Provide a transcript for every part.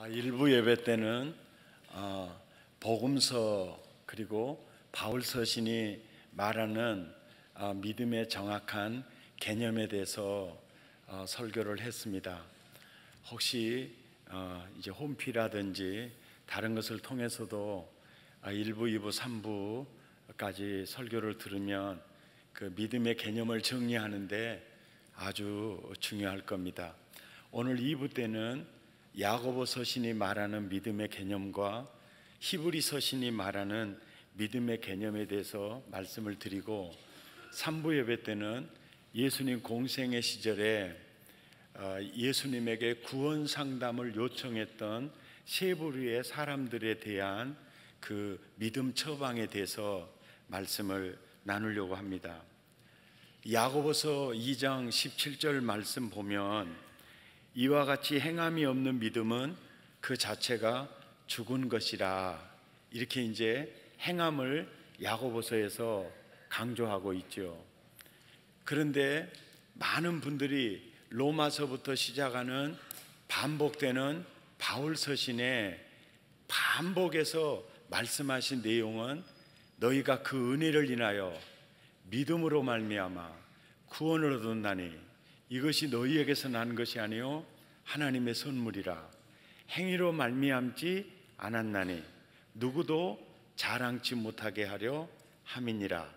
일부 예배 때는 복음서 그리고 바울 서신이 말하는 믿음의 정확한 개념에 대해서 설교를 했습니다. 혹시 이제 홈피라든지 다른 것을 통해서도 1부, 2부, 3부까지 설교를 들으면 그 믿음의 개념을 정리하는데 아주 중요할 겁니다. 오늘 2부 때는 야고보 서신이 말하는 믿음의 개념과 히브리 서신이 말하는 믿음의 개념에 대해서 말씀을 드리고, 3부 예배 때는 예수님 공생의 시절에 예수님에게 구원 상담을 요청했던 세 부류의 사람들에 대한 그 믿음 처방에 대해서 말씀을 나누려고 합니다. 야고보서 2장 17절 말씀 보면 이와 같이 행함이 없는 믿음은 그 자체가 죽은 것이라, 이렇게 이제 행함을 야고보서에서 강조하고 있죠. 그런데 많은 분들이 로마서부터 시작하는 반복되는 바울 서신에 반복해서 말씀하신 내용은 너희가 그 은혜를 인하여 믿음으로 말미암아 구원을 얻었나니 이것이 너희에게서 난 것이 아니요 하나님의 선물이라. 행위로 말미암지 않았나니 누구도 자랑치 못하게 하려 함이니라.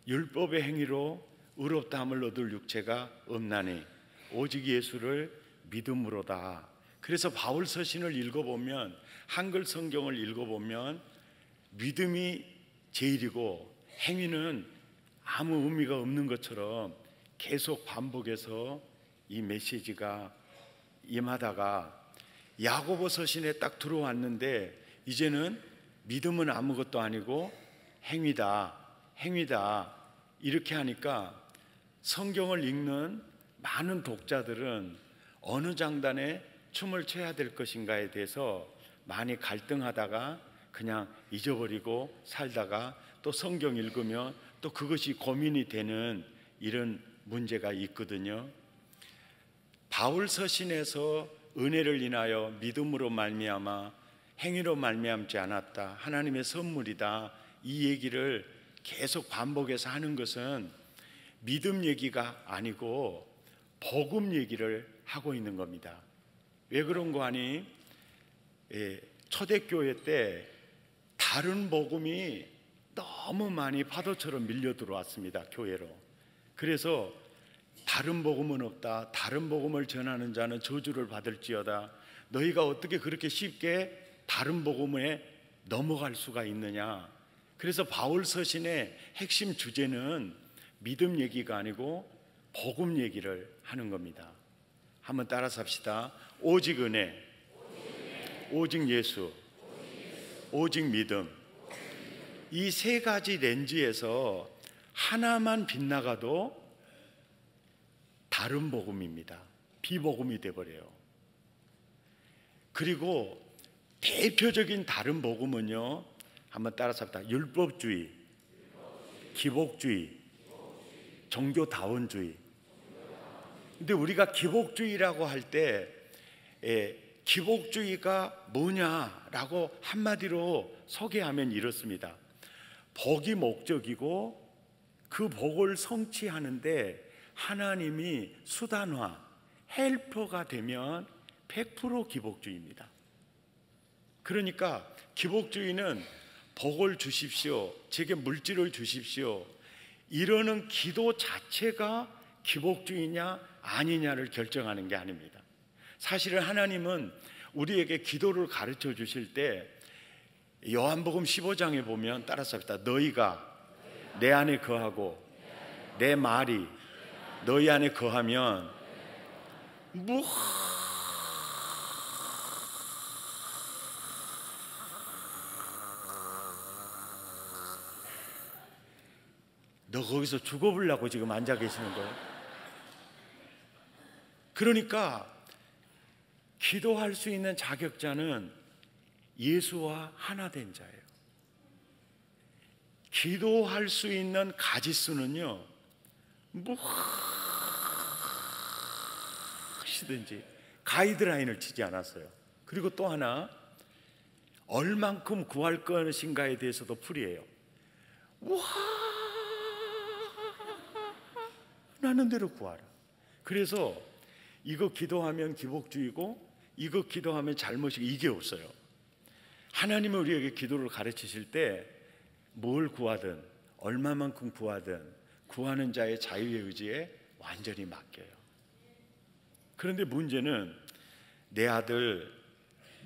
율법의 행위로 의롭다함을 얻을 육체가 없나니 오직 예수를 믿음으로다. 그래서 바울 서신을 읽어보면, 한글 성경을 읽어보면 믿음이 제일이고 행위는 아무 의미가 없는 것처럼 계속 반복해서 이 메시지가 임하다가 야고보 서신에 딱 들어왔는데 이제는 믿음은 아무것도 아니고 행위다 이렇게 하니까 성경을 읽는 많은 독자들은 어느 장단에 춤을 춰야 될 것인가에 대해서 많이 갈등하다가 그냥 잊어버리고 살다가 또 성경 읽으면 또 그것이 고민이 되는 이런 문제가 있거든요. 바울 서신에서 은혜를 인하여 믿음으로 말미암아 행위로 말미암지 않았다, 하나님의 선물이다, 이 얘기를 계속 반복해서 하는 것은 믿음 얘기가 아니고 복음 얘기를 하고 있는 겁니다. 왜 그런 거 아니? 초대교회 때 다른 복음이 너무 많이 파도처럼 밀려 들어왔습니다, 교회로. 그래서 다른 복음은 없다, 다른 복음을 전하는 자는 저주를 받을지어다, 너희가 어떻게 그렇게 쉽게 다른 복음에 넘어갈 수가 있느냐. 그래서 바울 서신의 핵심 주제는 믿음 얘기가 아니고 복음 얘기를 하는 겁니다. 한번 따라서 합시다. 오직 은혜, 오직 예수, 오직 믿음. 이 세 가지 렌즈에서 하나만 빗나가도 다른 복음입니다. 비복음이 돼버려요. 그리고 대표적인 다른 복음은요, 한번 따라서 합시다. 율법주의, 기복주의, 종교다원주의. 근데 우리가 기복주의라고 할 때 기복주의가 뭐냐라고 한마디로 소개하면 이렇습니다. 복이 목적이고 그 복을 성취하는데 하나님이 수단화, 헬퍼가 되면 100% 기복주의입니다. 그러니까 기복주의는 복을 주십시오, 제게 물질을 주십시오, 이러는 기도 자체가 기복주의냐 아니냐를 결정하는 게 아닙니다. 사실은 하나님은 우리에게 기도를 가르쳐 주실 때 요한복음 15장에 보면, 따라서 합시다. 너희가 내 안에 거하고 내 말이 너희 안에 거하면 너 거기서 죽어보려고 지금 앉아 계시는 거예요? 그러니까 기도할 수 있는 자격자는 예수와 하나 된 자예요. 기도할 수 있는 가지수는요, 무엇이든지 가이드라인을 치지 않았어요. 그리고 또 하나, 얼만큼 구할 것인가에 대해서도 풀이해요. 원하는 대로 구하라. 그래서 이거 기도하면 기복주의고 이거 기도하면 잘못이고 이게 없어요. 하나님은 우리에게 기도를 가르치실 때 뭘 구하든 얼마만큼 구하든 구하는 자의 자유의 의지에 완전히 맡겨요. 그런데 문제는 내 아들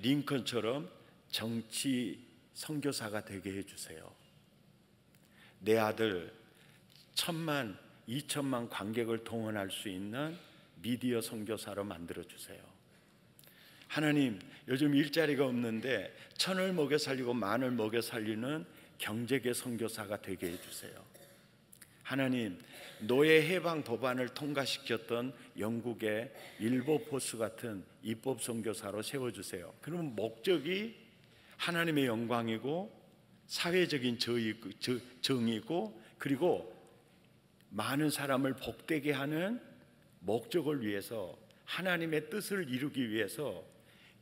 링컨처럼 정치 선교사가 되게 해주세요. 내 아들 1,000만, 2,000만 관객을 동원할 수 있는 미디어 선교사로 만들어주세요. 하나님, 요즘 일자리가 없는데 1,000을 먹여 살리고 10,000을 먹여 살리는 경제계 선교사가 되게 해주세요. 하나님, 노예 해방 법안을 통과시켰던 영국의 일보포스 같은 입법 선교사로 세워주세요. 그러면 목적이 하나님의 영광이고 사회적인 정의고 그리고 많은 사람을 복되게 하는 목적을 위해서 하나님의 뜻을 이루기 위해서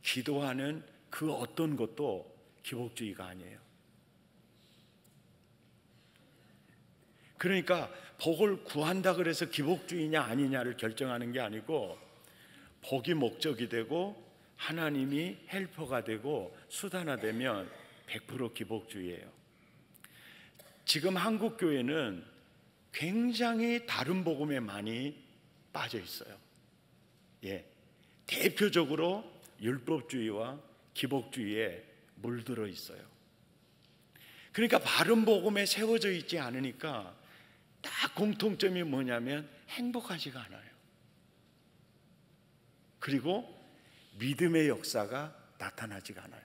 기도하는 그 어떤 것도 기복주의가 아니에요. 그러니까 복을 구한다 그래서 기복주의냐 아니냐를 결정하는 게 아니고 복이 목적이 되고 하나님이 헬퍼가 되고 수단화되면 100% 기복주의예요. 지금 한국 교회는 굉장히 다른 복음에 많이 빠져 있어요. 대표적으로 율법주의와 기복주의에 물들어 있어요. 그러니까 바른 복음에 세워져 있지 않으니까 딱 공통점이 뭐냐면 행복하지가 않아요. 그리고 믿음의 역사가 나타나지가 않아요.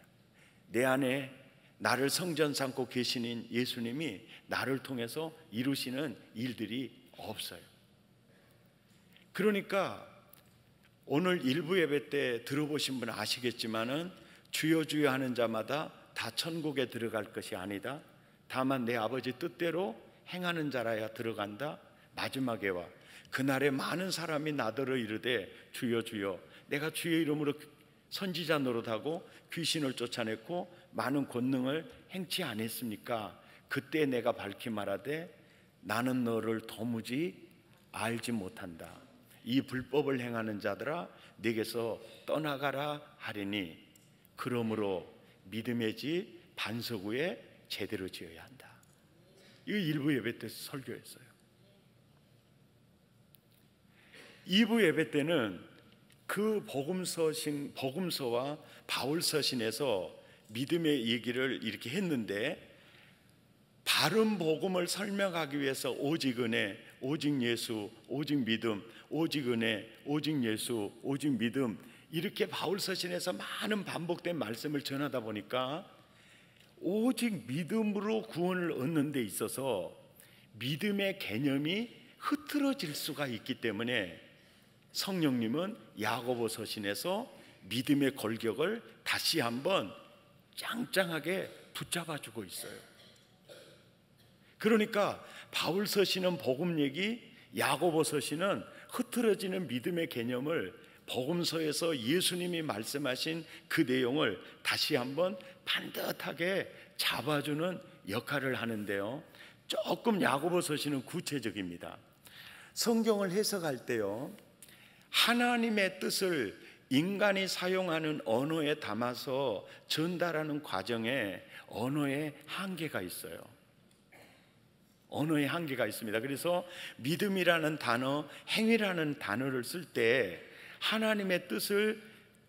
내 안에 나를 성전 삼고 계시는 예수님이 나를 통해서 이루시는 일들이 없어요. 그러니까 오늘 일부 예배 때 들어보신 분은 아시겠지만은 주여 주여 하는 자마다 다 천국에 들어갈 것이 아니다. 다만 내 아버지 뜻대로 행하는 자라야 들어간다. 마지막에 와 그날에 많은 사람이 나더러 이르되 주여 주여 내가 주의 이름으로 선지자 노릇하고 귀신을 쫓아냈고 많은 권능을 행치 않았습니까? 그때 내가 밝히 말하되 나는 너를 도무지 알지 못한다. 이 불법을 행하는 자들아 내게서 떠나가라 하리니 그러므로 믿음의 집 반석 위에 제대로 지어야 한다. 이거 일부 예배 때 설교했어요. 2부 예배 때는 그 복음서와 바울서신에서 믿음의 얘기를 이렇게 했는데 바른 복음을 설명하기 위해서 오직 은혜, 오직 예수, 오직 믿음, 오직 은혜, 오직 예수, 오직 믿음 이렇게 바울서신에서 많은 반복된 말씀을 전하다 보니까 오직 믿음으로 구원을 얻는 데 있어서 믿음의 개념이 흐트러질 수가 있기 때문에 성령님은 야고보서신에서 믿음의 골격을 다시 한번 짱짱하게 붙잡아주고 있어요. 그러니까 바울서신은 복음 얘기, 야고보서신은 흐트러지는 믿음의 개념을 복음서에서 예수님이 말씀하신 그 내용을 다시 한번 반듯하게 잡아주는 역할을 하는데요. 조금 야고보서신은 구체적입니다. 성경을 해석할 때요, 하나님의 뜻을 인간이 사용하는 언어에 담아서 전달하는 과정에 언어의 한계가 있어요. 언어의 한계가 있습니다. 그래서 믿음이라는 단어, 행위라는 단어를 쓸 때 하나님의 뜻을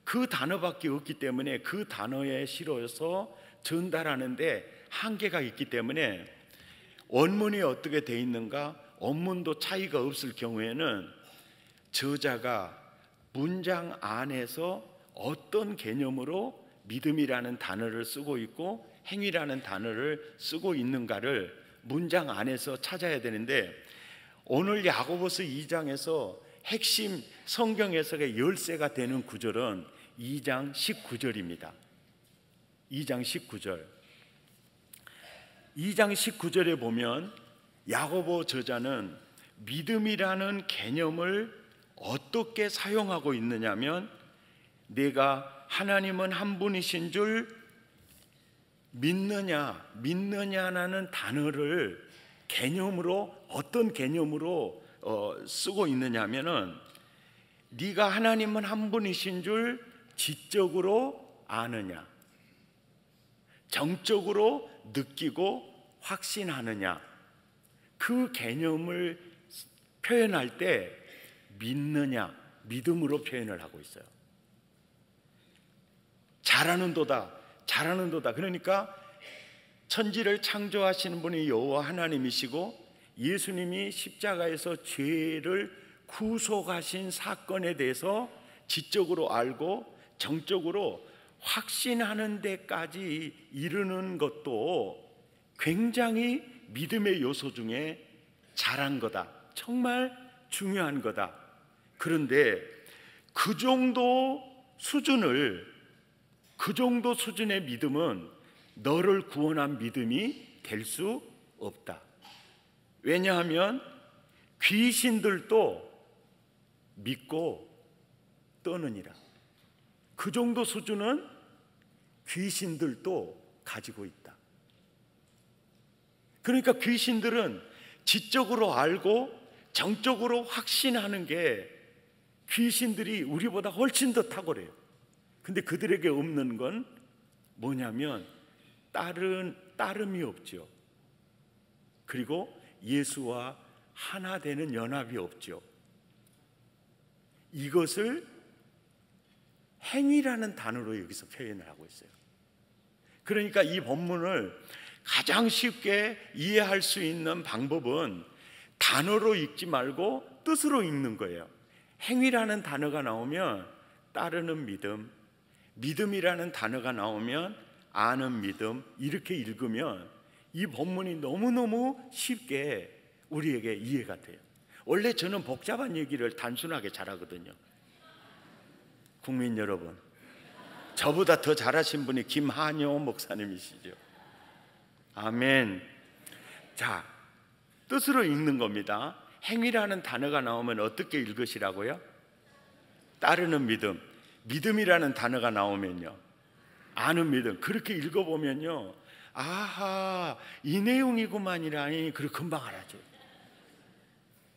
그 단어밖에 없기 때문에 그 단어에 실어서 전달하는데 한계가 있기 때문에 원문이 어떻게 돼 있는가, 원문도 차이가 없을 경우에는 저자가 문장 안에서 어떤 개념으로 믿음이라는 단어를 쓰고 있고 행위라는 단어를 쓰고 있는가를 문장 안에서 찾아야 되는데 오늘 야고보서 2장에서 핵심 성경 해석의 열쇠가 되는 구절은 2장 19절입니다. 2장 19절. 2장 19절에 보면 야고보 저자는 믿음이라는 개념을 어떻게 사용하고 있느냐면 내가 하나님은 한 분이신 줄 믿느냐라는 단어를 개념으로 어떤 개념으로 쓰고 있느냐 하면은 네가 하나님은 한 분이신 줄 지적으로 아느냐, 정적으로 느끼고 확신하느냐, 그 개념을 표현할 때 믿느냐, 믿음으로 표현을 하고 있어요. 잘하는도다. 그러니까 천지를 창조하시는 분이 여호와 하나님이시고 예수님이 십자가에서 죄를 구속하신 사건에 대해서 지적으로 알고 정적으로 확신하는 데까지 이르는 것도 굉장히 믿음의 요소 중에 잘한 거다. 정말 중요한 거다. 그런데 그 정도 수준의 믿음은 너를 구원한 믿음이 될 수 없다. 왜냐하면 귀신들도 믿고 떠느니라. 그 정도 수준은 귀신들도 가지고 있다. 그러니까 귀신들은 지적으로 알고 정적으로 확신하는 게 귀신들이 우리보다 훨씬 더 탁월해요. 근데 그들에게 없는 건 뭐냐면 따름이 없죠. 그리고 예수와 하나 되는 연합이 없죠. 이것을 행위라는 단어로 여기서 표현을 하고 있어요. 그러니까 이 본문을 가장 쉽게 이해할 수 있는 방법은 단어로 읽지 말고 뜻으로 읽는 거예요. 행위라는 단어가 나오면 따르는 믿음, 믿음이라는 단어가 나오면 아는 믿음, 이렇게 읽으면 이 본문이 너무너무 쉽게 우리에게 이해가 돼요. 원래 저는 복잡한 얘기를 단순하게 잘하거든요. 국민 여러분, 저보다 더 잘하신 분이 김한효 목사님이시죠. 아멘. 자, 뜻으로 읽는 겁니다. 행위라는 단어가 나오면 어떻게 읽으시라고요? 따르는 믿음. 믿음이라는 단어가 나오면요, 아는 믿음. 그렇게 읽어보면요, 아하, 이 내용이구만이라니, 그리고 금방 알아죠.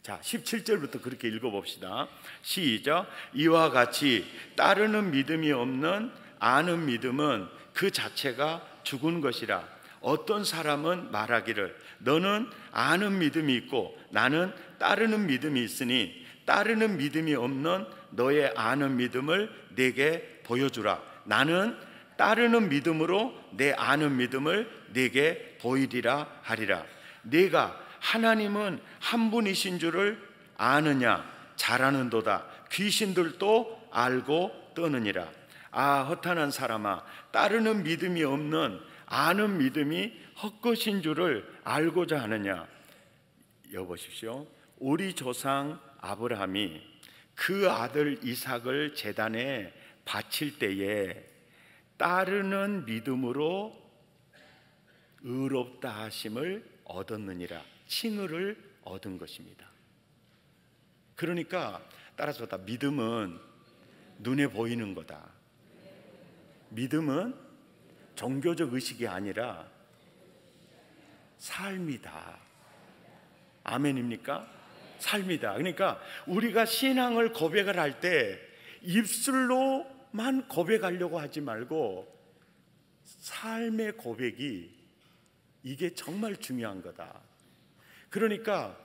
자, 17절부터 그렇게 읽어봅시다. 시작. 이와 같이 따르는 믿음이 없는 아는 믿음은 그 자체가 죽은 것이라. 어떤 사람은 말하기를 너는 아는 믿음이 있고 나는 따르는 믿음이 있으니 따르는 믿음이 없는 너의 아는 믿음을 내게 보여주라. 나는 따르는 믿음으로 내 아는 믿음을 내게 보이리라 하리라. 내가 하나님은 한 분이신 줄을 아느냐? 잘하는도다. 귀신들도 알고 떠느니라. 아, 허탄한 사람아, 따르는 믿음이 없는 아는 믿음이 헛것인 줄을 알고자 하느냐? 여보십시오. 우리 조상 아브라함이 그 아들 이삭을 제단에 바칠 때에 따르는 믿음으로 의롭다 하심을 얻었느니라. 칭의를 얻은 것입니다. 그러니까 따라서 믿음은 눈에 보이는 거다. 믿음은 종교적 의식이 아니라 삶이다. 아멘입니까? 삶이다. 그러니까 우리가 신앙을 고백을 할 때 입술로만 고백하려고 하지 말고 삶의 고백이 이게 정말 중요한 거다. 그러니까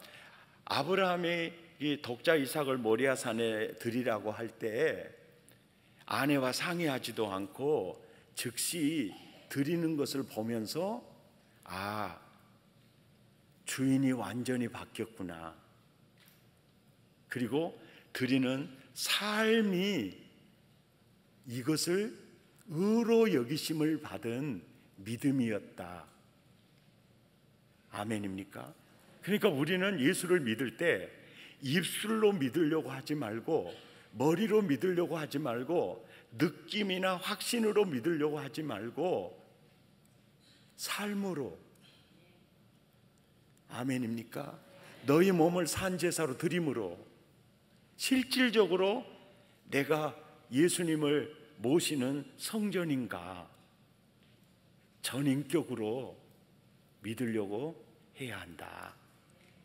아브라함이 이 독자 이삭을 모리아산에 드리라고 할 때 아내와 상의하지도 않고 즉시 드리는 것을 보면서 아, 주인이 완전히 바뀌었구나. 그리고 드리는 삶이 이것을 의로 여기심을 받은 믿음이었다. 아멘입니까? 그러니까 우리는 예수를 믿을 때 입술로 믿으려고 하지 말고 머리로 믿으려고 하지 말고 느낌이나 확신으로 믿으려고 하지 말고 삶으로. 아멘입니까? 너희 몸을 산제사로 드림으로 실질적으로 내가 예수님을 모시는 성전인가 전인격으로 믿으려고 해야 한다.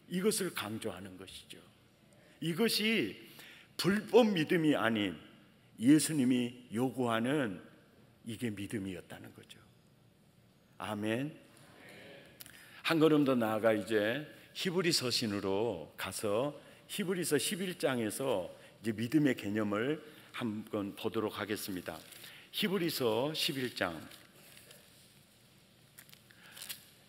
이것을 강조하는 것이죠. 이것이 불법 믿음이 아닌 예수님이 요구하는 이게 믿음이었다는 거죠. 아멘. 한 걸음 더 나아가 이제 히브리서 신으로 가서 히브리서 11장에서 이제 믿음의 개념을 한번 보도록 하겠습니다. 히브리서 11장.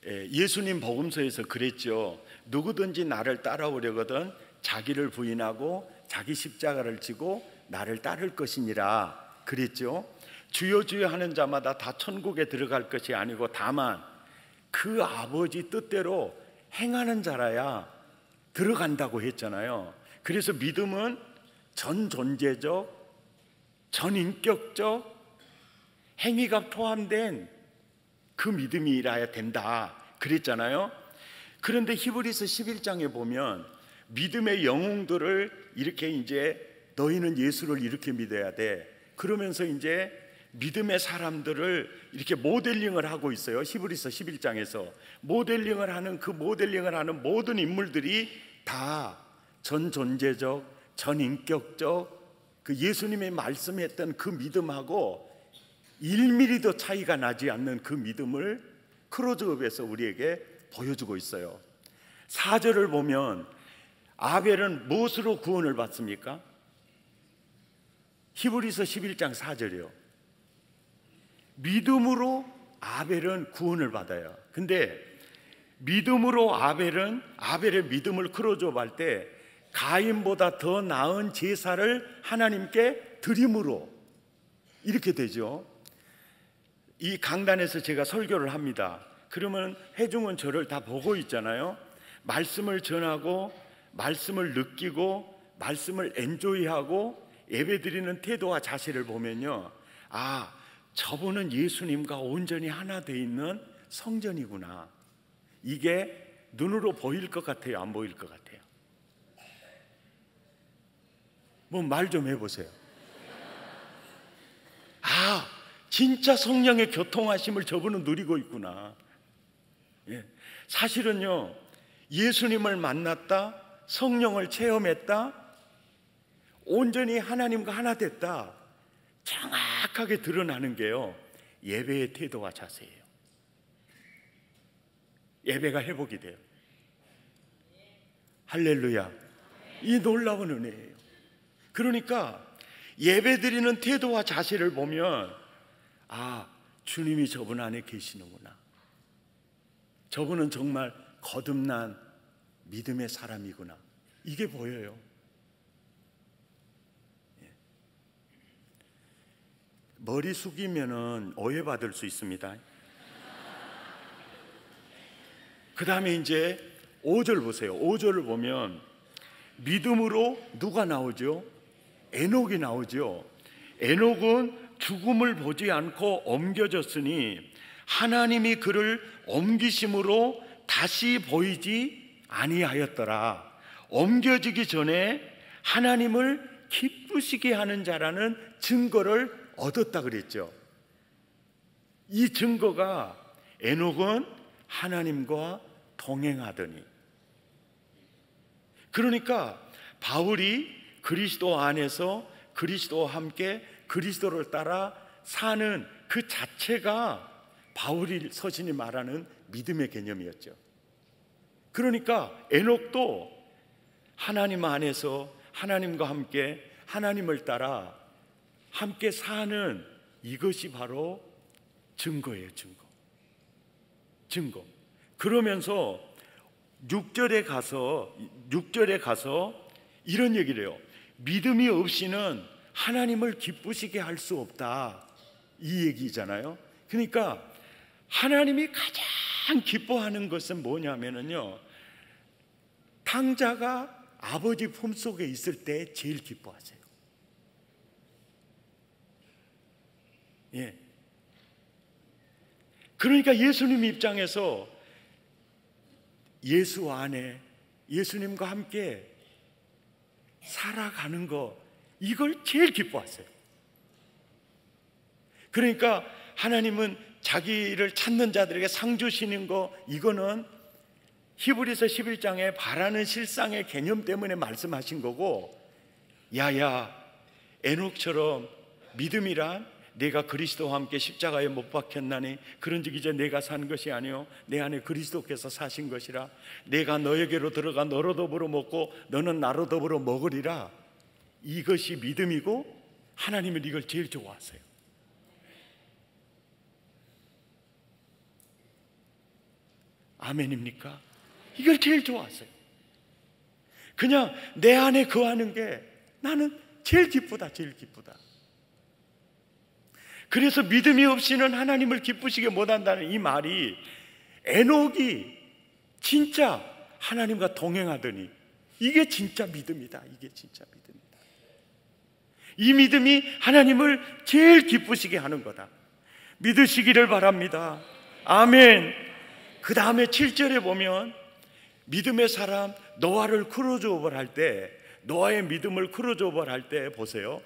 예수님 복음서에서 그랬죠. 누구든지 나를 따라오려거든 자기를 부인하고 자기 십자가를 지고 나를 따를 것이니라 그랬죠. 주여 주여 하는 자마다 다 천국에 들어갈 것이 아니고 다만 그 아버지 뜻대로 행하는 자라야 들어간다고 했잖아요. 그래서 믿음은 전존재적, 전인격적 행위가 포함된 그 믿음이라야 된다 그랬잖아요. 그런데 히브리서 11장에 보면 믿음의 영웅들을 이렇게 이제 너희는 예수를 이렇게 믿어야 돼. 그러면서 이제 믿음의 사람들을 이렇게 모델링을 하고 있어요. 히브리서 11장에서 모델링을 하는 모든 인물들이 다 전존재적, 전인격적 그 예수님의 말씀했던 그 믿음하고 1mm도 차이가 나지 않는 그 믿음을 크로즈업에서 우리에게 보여주고 있어요. 4절을 보면 아벨은 무엇으로 구원을 받습니까? 히브리서 11장 4절이요. 믿음으로 아벨은 구원을 받아요. 근데 믿음으로 아벨의 믿음을 크로즈업 할 때 가인보다 더 나은 제사를 하나님께 드림으로 이렇게 되죠. 이 강단에서 제가 설교를 합니다. 그러면 회중은 저를 다 보고 있잖아요. 말씀을 전하고 말씀을 느끼고 말씀을 엔조이하고 예배드리는 태도와 자세를 보면요, 아, 저분은 예수님과 온전히 하나 돼 있는 성전이구나. 이게 눈으로 보일 것 같아요, 안 보일 것 같아요? 뭐 말 좀 해보세요. 아, 진짜 성령의 교통하심을 저분은 누리고 있구나. 예. 사실은요, 예수님을 만났다, 성령을 체험했다, 온전히 하나님과 하나 됐다, 정확하게 드러나는 게요, 예배의 태도와 자세예요. 예배가 회복이 돼요. 할렐루야. 이 놀라운 은혜예요. 그러니까 예배드리는 태도와 자세를 보면, 아, 주님이 저분 안에 계시는구나. 저분은 정말 거듭난 믿음의 사람이구나. 이게 보여요. 머리 숙이면은 오해받을 수 있습니다. 그 다음에 이제 5절 보세요. 5절을 보면 믿음으로 누가 나오죠? 에녹이 나오죠. 에녹은 죽음을 보지 않고 옮겨졌으니 하나님이 그를 옮기심으로 다시 보이지 아니하였더라. 옮겨지기 전에 하나님을 기쁘시게 하는 자라는 증거를 얻었다 그랬죠. 이 증거가 에녹은 하나님과 동행하더니, 그러니까 바울이 그리스도 안에서 그리스도와 함께 그리스도를 따라 사는 그 자체가 바울이 서신이 말하는 믿음의 개념이었죠. 그러니까 에녹도 하나님 안에서 하나님과 함께 하나님을 따라 함께 사는 이것이 바로 증거예요. 증거. 그러면서 6절에 가서 이런 얘기를 해요. 믿음이 없이는 하나님을 기쁘시게 할 수 없다, 이 얘기잖아요. 그러니까 하나님이 가장 기뻐하는 것은 뭐냐면요, 탕자가 아버지 품속에 있을 때 제일 기뻐하세요. 예. 그러니까 예수님 입장에서 예수 안에 예수님과 함께 살아가는 거, 이걸 제일 기뻐하세요. 그러니까 하나님은 자기를 찾는 자들에게 상 주시는 거, 이거는 히브리서 11장에 바라는 실상의 개념 때문에 말씀하신 거고, 야야 에녹처럼 믿음이란 내가 그리스도와 함께 십자가에 못 박혔나니 그런즉 이제 내가 산 것이 아니요 내 안에 그리스도께서 사신 것이라. 내가 너에게로 들어가 너로 더불어 먹고 너는 나로 더불어 먹으리라. 이것이 믿음이고 하나님은 이걸 제일 좋아하세요. 아멘입니까? 이걸 제일 좋아하세요. 그냥 내 안에 거하는 게 나는 제일 기쁘다, 제일 기쁘다. 그래서 믿음이 없이는 하나님을 기쁘시게 못한다는 이 말이, 에녹이 진짜 하나님과 동행하더니 이게 진짜 믿음이다, 이게 진짜 믿음이다. 이 믿음이 하나님을 제일 기쁘시게 하는 거다. 믿으시기를 바랍니다. 아멘. 그 다음에 7절에 보면 믿음의 사람 노아를 크루즈오버를 할 때, 노아의 믿음을 크루즈오버를 할 때 보세요.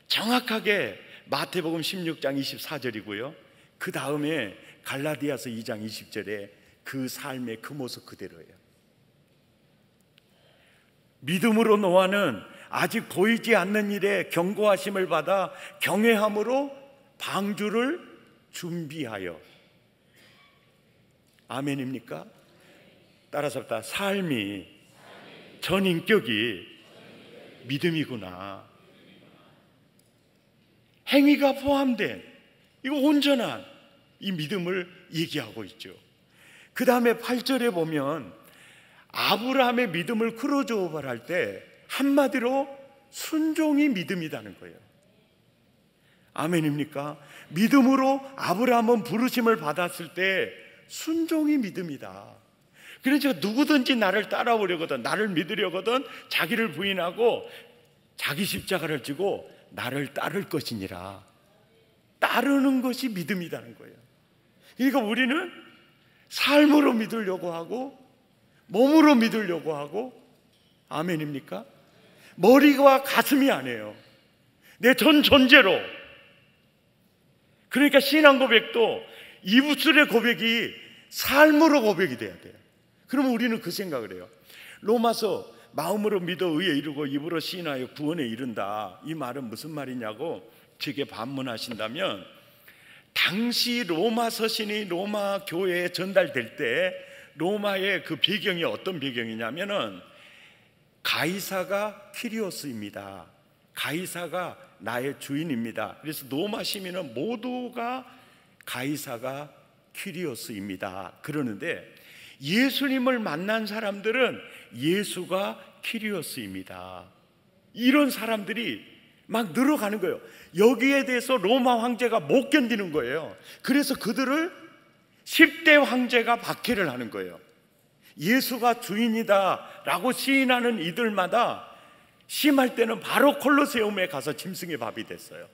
정확하게 마태복음 16장 24절이고요. 그 다음에 갈라디아서 2장 20절에 그 삶의 그 모습 그대로예요. 믿음으로 노아는 아직 보이지 않는 일에 경고하심을 받아 경외함으로 방주를 준비하여. 아멘입니까? 따라서 삶이, 전인격이 믿음이구나. 행위가 포함된 이거 온전한 이 믿음을 얘기하고 있죠. 그 다음에 8절에 보면 아브라함의 믿음을 크로즈오버를 할 때 한마디로 순종이 믿음이라는 거예요. 아멘입니까? 믿음으로 아브라함은 부르심을 받았을 때 순종이 믿음이다. 그러니까 누구든지 나를 따라오려거든, 나를 믿으려거든 자기를 부인하고 자기 십자가를 지고 나를 따를 것이니라. 따르는 것이 믿음이라는 거예요. 그러니까 우리는 삶으로 믿으려고 하고 몸으로 믿으려고 하고, 아멘입니까? 머리와 가슴이 아니에요. 내 전 존재로. 그러니까 신앙 고백도 입술의 고백이 삶으로 고백이 돼야 돼요. 그러면 우리는 그 생각을 해요. 로마서 마음으로 믿어 의에 이르고 입으로 시인하여 구원에 이른다. 이 말은 무슨 말이냐고 제게 반문하신다면, 당시 로마 서신이 로마 교회에 전달될 때 로마의 그 배경이 어떤 배경이냐면은 가이사가 키리오스입니다. 가이사가 나의 주인입니다. 그래서 로마 시민은 모두가 가이사가 키리오스입니다. 그러는데 예수님을 만난 사람들은 예수가 키리오스입니다. 이런 사람들이 막 늘어가는 거예요. 여기에 대해서 로마 황제가 못 견디는 거예요. 그래서 그들을 10대 황제가 박해를 하는 거예요. 예수가 주인이다 라고 시인하는 이들마다 심할 때는 바로 콜로세움에 가서 짐승의 밥이 됐어요.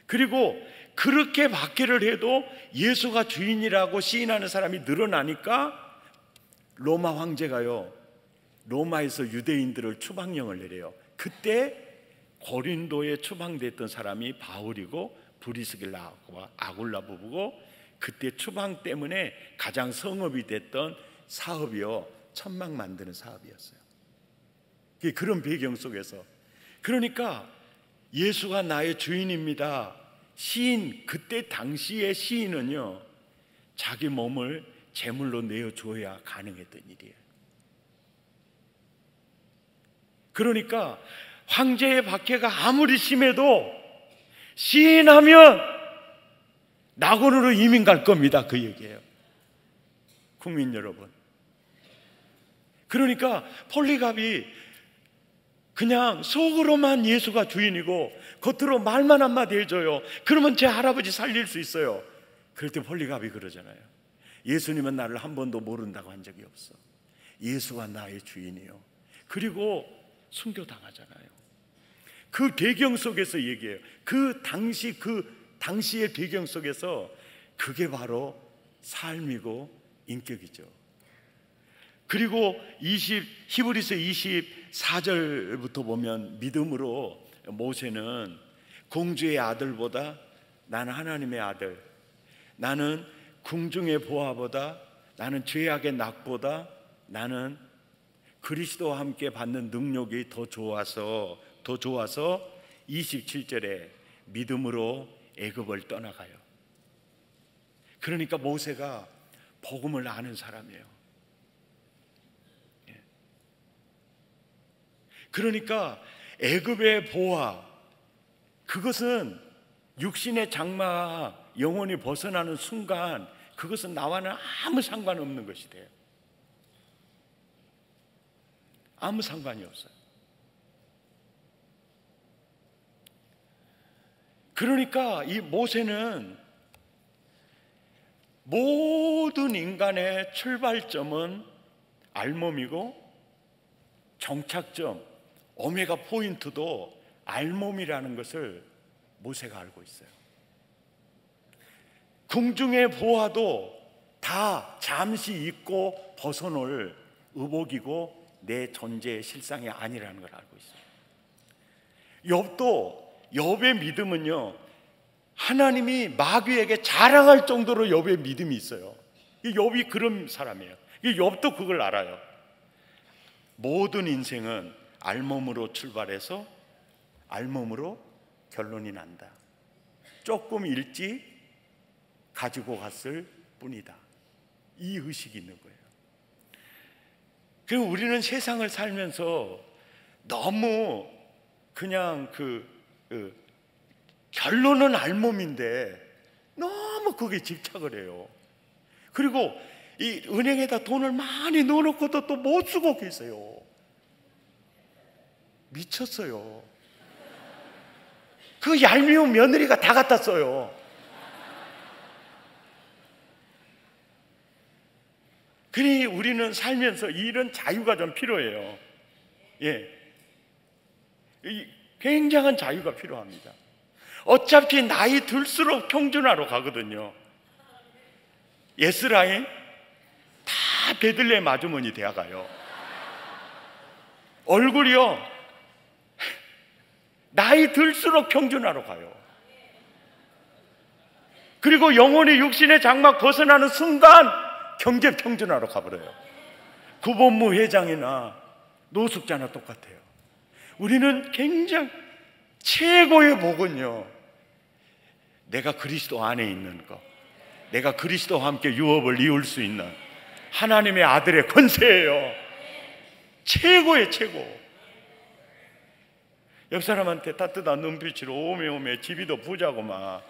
그리고 그렇게 박해를 해도 예수가 주인이라고 시인하는 사람이 늘어나니까 로마 황제가요, 로마에서 유대인들을 추방령을 내려요. 그때 고린도에 추방됐던 사람이 바울이고 브리스길라와 아굴라 부부고, 그때 추방 때문에 가장 성업이 됐던 사업이요, 천막 만드는 사업이었어요. 그런 배경 속에서, 그러니까 예수가 나의 주인입니다 시인, 그때 당시의 시인은요 자기 몸을 제물로 내어줘야 가능했던 일이에요. 그러니까 황제의 박해가 아무리 심해도 시인하면 낙원으로 이민 갈 겁니다, 그 얘기예요. 국민 여러분, 그러니까 폴리갑이 그냥 속으로만 예수가 주인이고 겉으로 말만 한마디 해줘요. 그러면 제 할아버지 살릴 수 있어요. 그럴 때 폴리갑이 그러잖아요. 예수님은 나를 한 번도 모른다고 한 적이 없어. 예수가 나의 주인이요. 그리고 순교당하잖아요. 그 배경 속에서 얘기해요. 그 당시의 배경 속에서 그게 바로 삶이고 인격이죠. 그리고 히브리서 24절부터 보면 믿음으로 모세는 공주의 아들보다 나는 하나님의 아들, 나는 궁중의 보화보다, 나는 죄악의 낙보다, 나는 그리스도와 함께 받는 능력이 더 좋아서 27절에 믿음으로 애굽을 떠나가요. 그러니까 모세가 복음을 아는 사람이에요. 그러니까 애굽의 보화, 그것은 육신의 장막 영혼이 벗어나는 순간 그것은 나와는 아무 상관없는 것이 돼요. 아무 상관이 없어요. 그러니까 이 모세는 모든 인간의 출발점은 알몸이고 정착점, 오메가 포인트도 알몸이라는 것을 모세가 알고 있어요. 궁중의 보화도 다 잠시 잊고 벗어놓을 의복이고 내 존재의 실상이 아니라는 걸 알고 있어요. 욥의 믿음은요, 하나님이 마귀에게 자랑할 정도로 욥의 믿음이 있어요. 욥이 그런 사람이에요. 욥도 그걸 알아요. 모든 인생은 알몸으로 출발해서 알몸으로 결론이 난다. 조금 일찍 가지고 갔을 뿐이다. 이 의식이 있는 거예요. 그리고 우리는 세상을 살면서 너무 그냥 결론은 알몸인데 너무 거기에 집착을 해요. 그리고 이 은행에다 돈을 많이 넣어놓고도 또 못 쓰고 계세요. 미쳤어요. 그 얄미운 며느리가 다 갖다 써요. 그러니 우리는 살면서 이런 자유가 좀 필요해요. 굉장한 자유가 필요합니다. 어차피 나이 들수록 평준화로 가거든요. 예스라인 다 베들레헴 아주머니 되어가요. 얼굴이요, 나이 들수록 평준화로 가요. 그리고 영혼이 육신의 장막 벗어나는 순간 경제 평준화로 가버려요. 구본무 회장이나 노숙자나 똑같아요. 우리는 굉장히 최고의 복은요, 내가 그리스도 안에 있는 것, 내가 그리스도와 함께 유업을 이룰 수 있는 하나님의 아들의 권세예요. 최고의 최고. 옆 사람한테 따뜻한 눈빛으로 오메 집이도 부자고 막.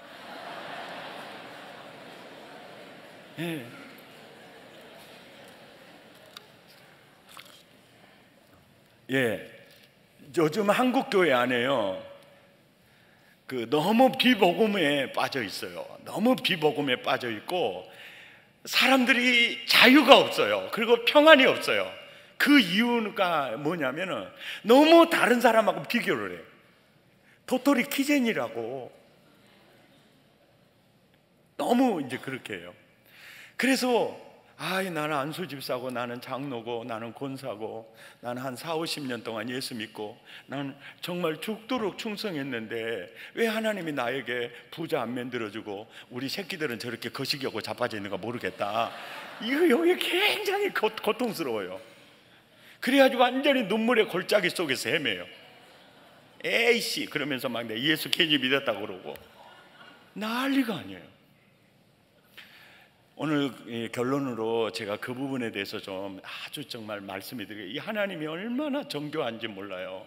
요즘 한국 교회 안에요, 너무 비복음에 빠져 있어요. 너무 비복음에 빠져 있고 사람들이 자유가 없어요. 그리고 평안이 없어요. 그 이유가 뭐냐면은 너무 다른 사람하고 비교를 해요. 도토리 키젠이라고 너무 이제 그렇게 해요. 그래서 나는 안수 집사고, 나는 장로고, 나는 권사고, 나는 한 40-50년 동안 예수 믿고, 난 정말 죽도록 충성했는데 왜 하나님이 나에게 부자 안 만들어주고 우리 새끼들은 저렇게 거시기하고 자빠져 있는가 모르겠다. 여기 굉장히 고통스러워요. 그래가지고 완전히 눈물의 골짜기 속에서 헤매요. 에이씨 그러면서 막 내 예수 괜히 믿었다고 그러고 난리가 아니에요. 오늘 결론으로 제가 그 부분에 대해서 좀 아주 정말 말씀이 드리게, 이 하나님이 얼마나 정교한지 몰라요.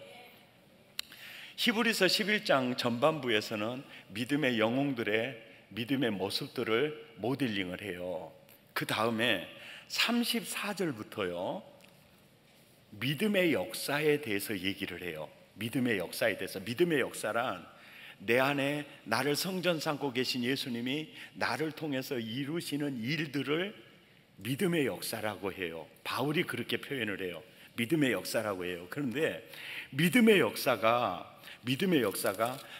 히브리서 11장 전반부에서는 믿음의 영웅들의 믿음의 모습들을 모델링을 해요. 그 다음에 34절부터요 믿음의 역사에 대해서 얘기를 해요. 믿음의 역사에 대해서. 믿음의 역사란 내 안에 나를 성전 삼고 계신 예수님이 나를 통해서 이루시는 일들을 믿음의 역사라고 해요. 바울이 그렇게 표현을 해요. 믿음의 역사라고 해요. 그런데 믿음의 역사가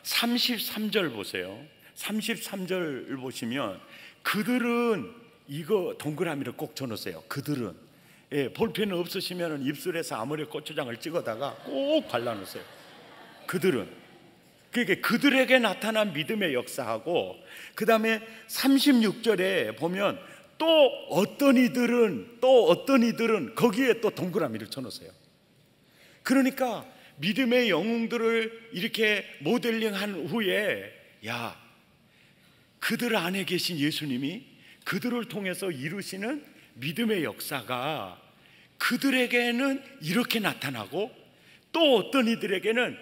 33절 보세요. 33절 보시면 그들은, 이거 동그라미를 꼭 쳐놓으세요. 그들은, 볼펜 없으시면 입술에서 아무리 고추장을 찍어다가 꼭 발라놓으세요. 그들은 그게 그들에게 나타난 믿음의 역사하고, 그 다음에 36절에 보면 또 어떤 이들은 거기에 또 동그라미를 쳐놓으세요. 그러니까 믿음의 영웅들을 이렇게 모델링한 후에, 야, 그들 안에 계신 예수님이 그들을 통해서 이루시는 믿음의 역사가 그들에게는 이렇게 나타나고 또 어떤 이들에게는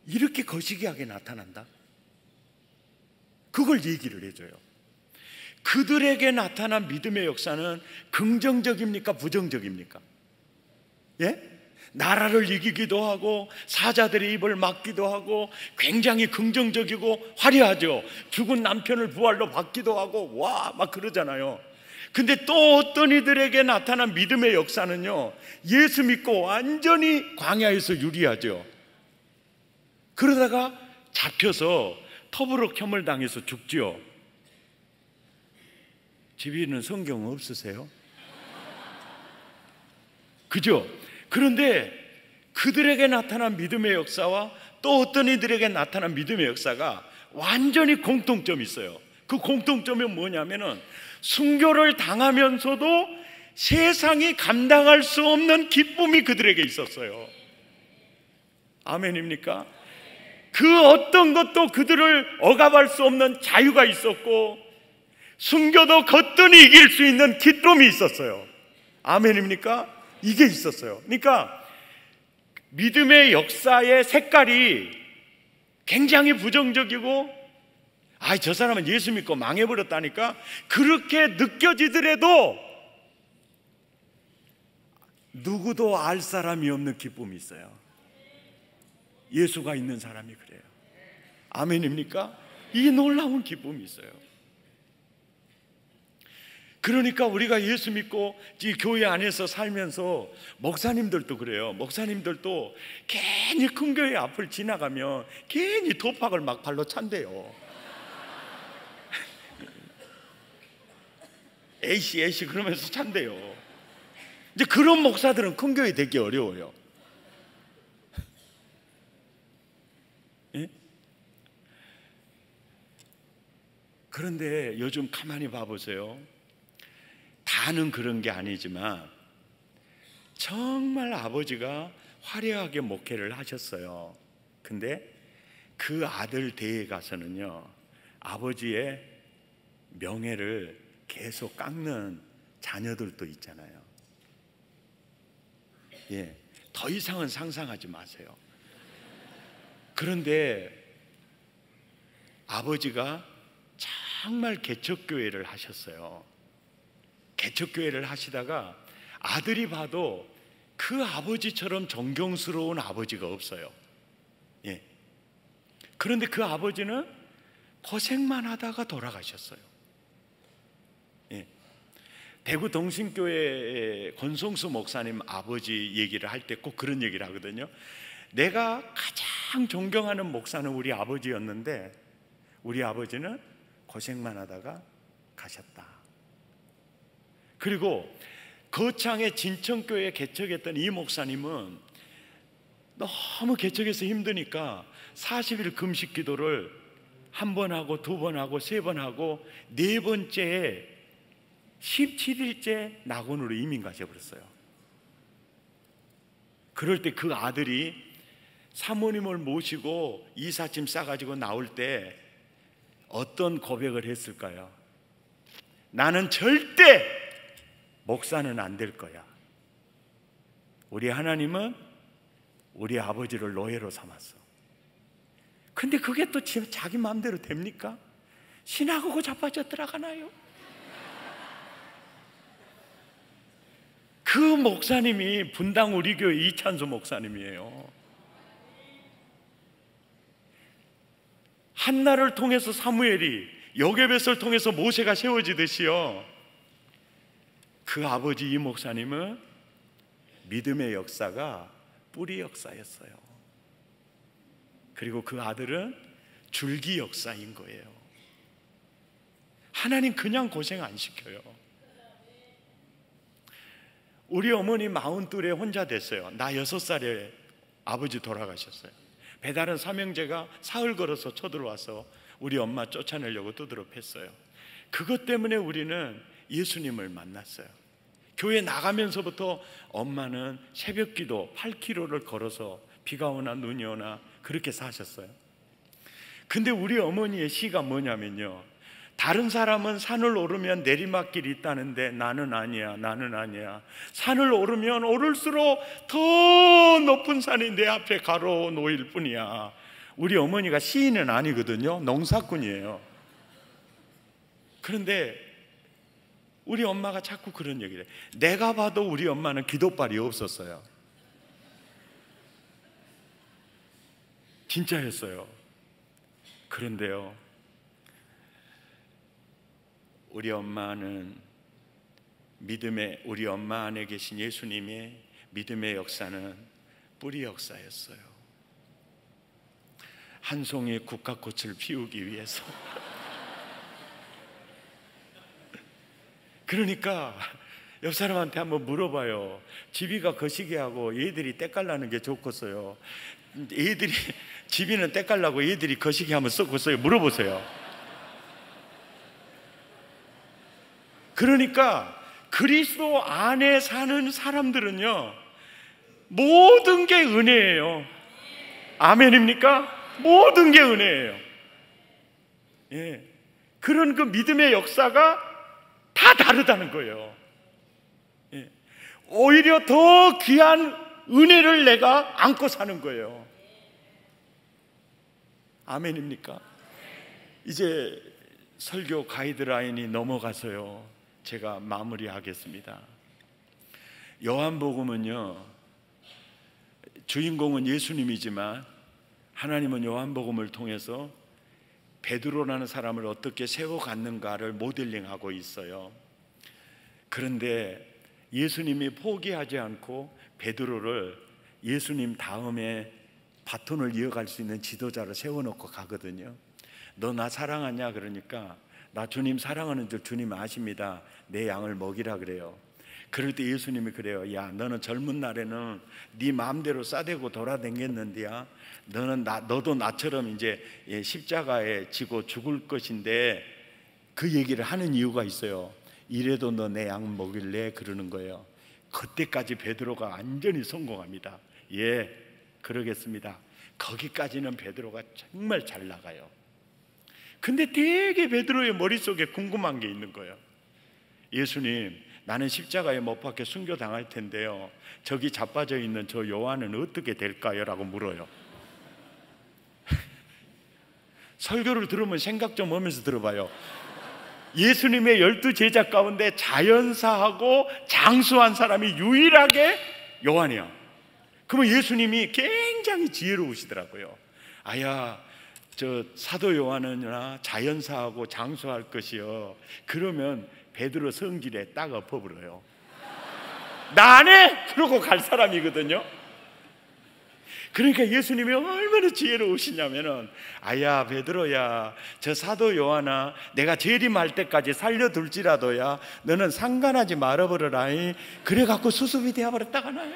이렇게 거시기하게 나타난다. 그걸 얘기를 해줘요. 그들에게 나타난 믿음의 역사는 긍정적입니까? 부정적입니까? 예? 나라를 이기기도 하고 사자들의 입을 막기도 하고 굉장히 긍정적이고 화려하죠. 죽은 남편을 부활로 받기도 하고 와 막 그러잖아요. 근데 또 어떤 이들에게 나타난 믿음의 역사는요, 예수 믿고 완전히 광야에서 유리하죠. 그러다가 잡혀서 터부록혐을 당해서 죽지요. 집에 있는 성경 없으세요? 그죠? 그런데 그들에게 나타난 믿음의 역사와 또 어떤 이들에게 나타난 믿음의 역사가 완전히 공통점이 있어요. 그 공통점이 뭐냐면은 순교를 당하면서도 세상이 감당할 수 없는 기쁨이 그들에게 있었어요. 아멘입니까? 그 어떤 것도 그들을 억압할 수 없는 자유가 있었고, 순교도 거뜬히 이길 수 있는 기쁨이 있었어요. 아멘입니까? 이게 있었어요. 그러니까 믿음의 역사의 색깔이 굉장히 부정적이고, 저 사람은 예수 믿고 망해버렸다니까 그렇게 느껴지더라도 누구도 알 사람이 없는 기쁨이 있어요. 예수가 있는 사람이 그래요. 아멘입니까? 이 놀라운 기쁨이 있어요. 그러니까 우리가 예수 믿고 이 교회 안에서 살면서 목사님들도 그래요. 목사님들도 괜히 큰 교회 앞을 지나가면 괜히 도박을 막 발로 찬대요. 에이씨 그러면서 찬대요. 이제 그런 목사들은 큰 교회 되기 어려워요. 예? 그런데 요즘 가만히 봐보세요. 다는 그런 게 아니지만 정말 아버지가 화려하게 목회를 하셨어요. 근데 그 아들 대에 가서는요, 아버지의 명예를 계속 깎는 자녀들도 있잖아요. 예, 더 이상은 상상하지 마세요. 그런데 아버지가 정말 개척교회를 하셨어요. 개척교회를 하시다가 아들이 봐도 그 아버지처럼 존경스러운 아버지가 없어요. 예. 그런데 그 아버지는 고생만 하다가 돌아가셨어요. 예. 대구 동신교회 권성수 목사님 아버지 얘기를 할 때 꼭 그런 얘기를 하거든요. 내가 가장 존경하는 목사는 우리 아버지였는데 우리 아버지는 고생만 하다가 가셨다. 그리고 거창의 진천교회 개척했던 이 목사님은 너무 개척해서 힘드니까 40일 금식 기도를 한 번 하고 두 번 하고 세 번 하고 네 번째에 17일째 낙원으로 이민 가셔버렸어요. 그럴 때 그 아들이 사모님을 모시고 이삿짐 싸가지고 나올 때 어떤 고백을 했을까요? 나는 절대 목사는 안 될 거야. 우리 하나님은 우리 아버지를 노예로 삼았어. 근데 그게 또 자기 마음대로 됩니까? 신하고 자빠져 들어가나요? 그 목사님이 분당 우리 교회 이찬수 목사님이에요. 한나를 통해서 사무엘이, 요게벳을 통해서 모세가 세워지듯이요, 그 아버지 이 목사님은 믿음의 역사가 뿌리 역사였어요. 그리고 그 아들은 줄기 역사인 거예요. 하나님 그냥 고생 안 시켜요. 우리 어머니 42에 혼자 됐어요. 나 6살에 아버지 돌아가셨어요. 배다른 삼형제가 사흘 걸어서 쳐들어와서 우리 엄마 쫓아내려고 두드러 팼어요. 그것 때문에 우리는 예수님을 만났어요. 교회 나가면서부터 엄마는 새벽기도 8km를 걸어서 비가 오나 눈이 오나 그렇게 사셨어요. 근데 우리 어머니의 시가 뭐냐면요, 다른 사람은 산을 오르면 내리막길이 있다는데 나는 아니야, 나는 아니야. 산을 오르면 오를수록 더 높은 산이 내 앞에 가로놓일 뿐이야. 우리 어머니가 시인은 아니거든요, 농사꾼이에요. 그런데 우리 엄마가 자꾸 그런 얘기를 해요. 내가 봐도 우리 엄마는 기도발이 없었어요. 진짜였어요. 그런데요, 우리 엄마는 우리 엄마 안에 계신 예수님의 믿음의 역사는 뿌리 역사였어요. 한 송이 국화꽃을 피우기 위해서. 그러니까 옆 사람한테 한번 물어봐요. 집이가 거시기하고 얘들이 때깔나는 게 좋겠어요? 얘들이 집이는 때깔나고 얘들이 거시기 하면 썩겠어요? 물어보세요. 그러니까 그리스도 안에 사는 사람들은요, 모든 게 은혜예요. 아멘입니까? 모든 게 은혜예요. 예. 그런 그 믿음의 역사가 다 다르다는 거예요. 예. 오히려 더 귀한 은혜를 내가 안고 사는 거예요. 아멘입니까? 이제 설교 가이드라인이 넘어가서요, 제가 마무리하겠습니다. 요한복음은요, 주인공은 예수님이지만 하나님은 요한복음을 통해서 베드로라는 사람을 어떻게 세워갔는가를 모델링하고 있어요. 그런데 예수님이 포기하지 않고 베드로를 예수님 다음에 바톤을 이어갈 수 있는 지도자로 세워놓고 가거든요. 너 나 사랑하냐? 그러니까 나 주님 사랑하는 줄 주님 아십니다. 내 양을 먹이라 그래요. 그럴 때 예수님이 그래요. 야, 너는 젊은 날에는 네 마음대로 싸대고 돌아다녔는데야, 너도 나처럼 이제 십자가에 지고 죽을 것인데, 그 얘기를 하는 이유가 있어요. 이래도 너 내 양 먹일래? 그러는 거예요. 그때까지 베드로가 완전히 성공합니다. 예, 그러겠습니다. 거기까지는 베드로가 정말 잘 나가요. 근데 되게 베드로의 머릿속에 궁금한 게 있는 거예요. 예수님, 나는 십자가에 못 박혀 순교당할 텐데요, 저기 자빠져 있는 저 요한은 어떻게 될까요? 라고 물어요. 설교를 들으면 생각 좀 하면서 들어봐요. 예수님의 12제자 가운데 자연사하고 장수한 사람이 유일하게 요한이야. 그러면 예수님이 굉장히 지혜로우시더라고요. 아야, 저 사도 요한은나 자연사하고 장수할 것이요, 그러면 베드로 성질에 딱 엎어버려요. 나 안 해! 그러고 갈 사람이거든요. 그러니까 예수님이 얼마나 지혜로우시냐면은, 아야 베드로야, 저 사도 요한아, 내가 재림할 때까지 살려둘지라도야 너는 상관하지 말아버려라. 그래갖고 수습이 되어버렸다가 나요.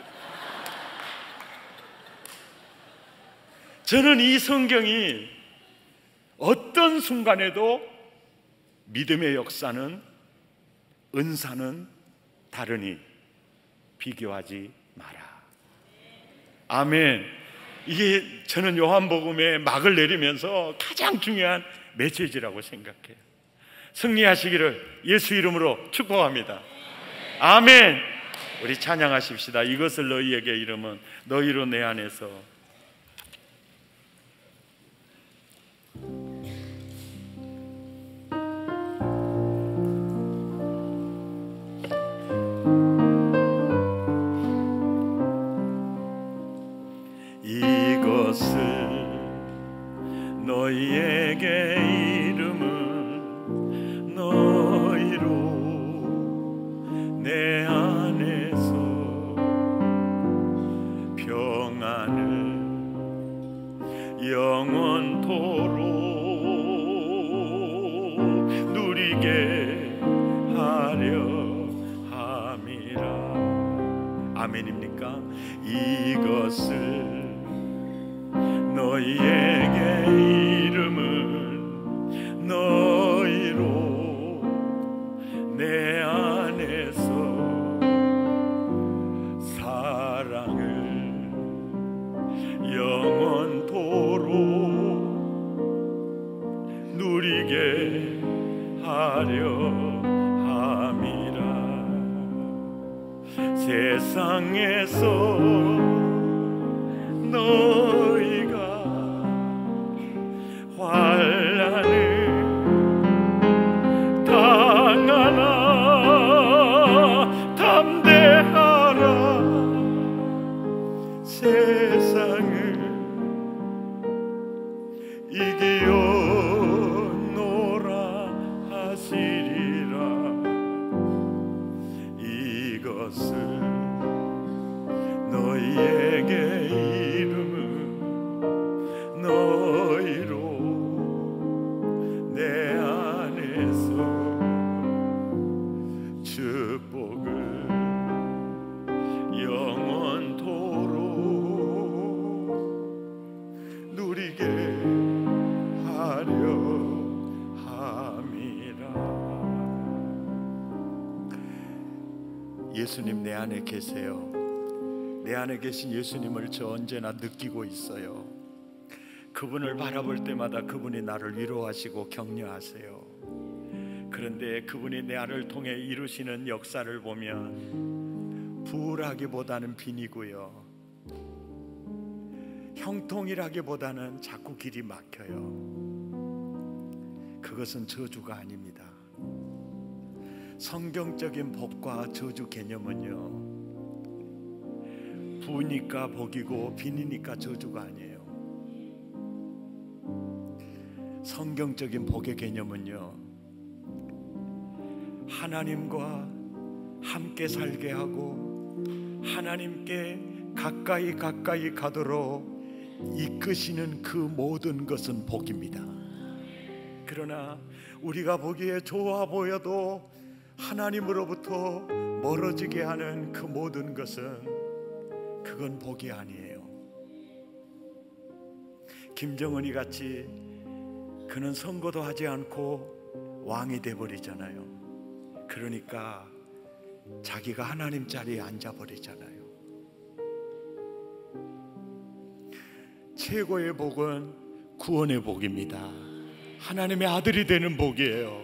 저는 이 성경이 어떤 순간에도 믿음의 역사는, 은사는 다르니 비교하지 마라. 아멘. 이게 저는 요한복음의 막을 내리면서 가장 중요한 메시지라고 생각해요. 승리하시기를 예수 이름으로 축복합니다. 아멘. 우리 찬양하십시다. 이것을 너희에게 이름은 너희로 내 안에서. 이것을 너희에게 이름은 너희로 내 안에서 평안을 영원토록 누리게 하려 함이라. 아멘입니까? 이것을 너희에게 이름은 너희로 내 안에서 사랑을 영원토록 누리게 하려 함이라. 세상에서 너희가 환난을 당하나 담대하라. 세상을 이기었노라 하시리라. 이것을 너희에게 이름은 너희로 내 안에서 축복을 영원토록 누리게 하려 함이라. 예수님 내 안에 계세요. 내 안에 계신 예수님을 저 언제나 느끼고 있어요. 그분을 바라볼 때마다 그분이 나를 위로하시고 격려하세요. 그런데 그분이 내 안을 통해 이루시는 역사를 보면 부울하기보다는 빈이고요, 형통이라기보다는 자꾸 길이 막혀요. 그것은 저주가 아닙니다. 성경적인 복과 저주 개념은요, 부으니까 복이고 빈이니까 저주가 아니에요. 성경적인 복의 개념은요, 하나님과 함께 살게 하고 하나님께 가까이 가도록 이끄시는 그 모든 것은 복입니다. 그러나 우리가 보기에 좋아 보여도 하나님으로부터 멀어지게 하는 그 모든 것은 그건 복이 아니에요. 김정은이 같이 그는 선거도 하지 않고 왕이 돼버리잖아요. 그러니까 자기가 하나님 자리에 앉아버리잖아요. 최고의 복은 구원의 복입니다. 하나님의 아들이 되는 복이에요.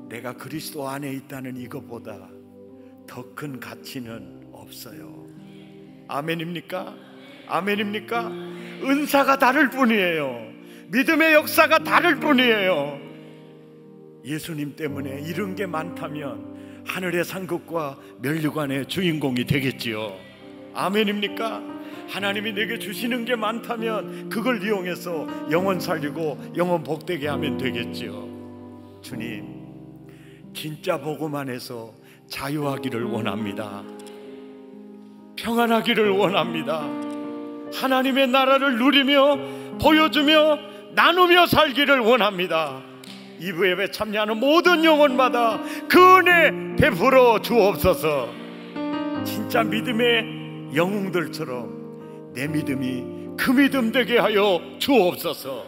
내가 그리스도 안에 있다는 이것보다 더 큰 가치는 없어요. 아멘입니까? 아멘입니까? 은사가 다를 뿐이에요. 믿음의 역사가 다를 뿐이에요. 예수님 때문에 이런 게 많다면 하늘의 상급과 면류관의 주인공이 되겠지요. 아멘입니까? 하나님이 내게 주시는 게 많다면 그걸 이용해서 영혼 살리고 영혼 복되게 하면 되겠지요. 주님, 진짜 복음 안에서 자유하기를 원합니다. 평안하기를 원합니다. 하나님의 나라를 누리며 보여주며 나누며 살기를 원합니다. 이부 예배 참여하는 모든 영혼마다 그 은혜 베풀어 주옵소서. 진짜 믿음의 영웅들처럼 내 믿음이 그 믿음 되게 하여 주옵소서.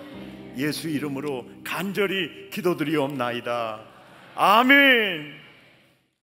예수 이름으로 간절히 기도드리옵나이다. 아멘.